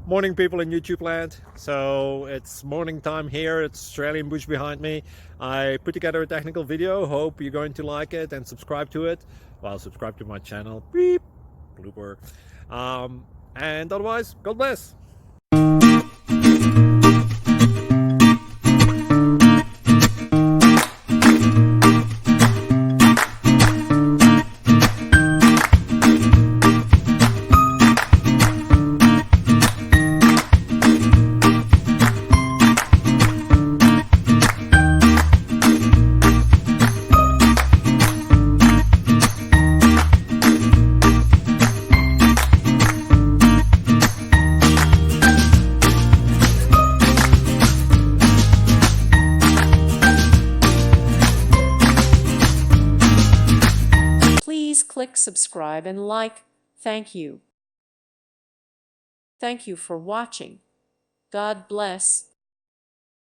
Morning, people in YouTube land. So it's morning time here. It's Australian bush behind me. I put together a technical video. Hope you're going to like it and subscribe to it. Well, subscribe to my channel. Beep, blooper. And otherwise, God bless. Please click subscribe and like. Thank you. Thank you for watching. God bless.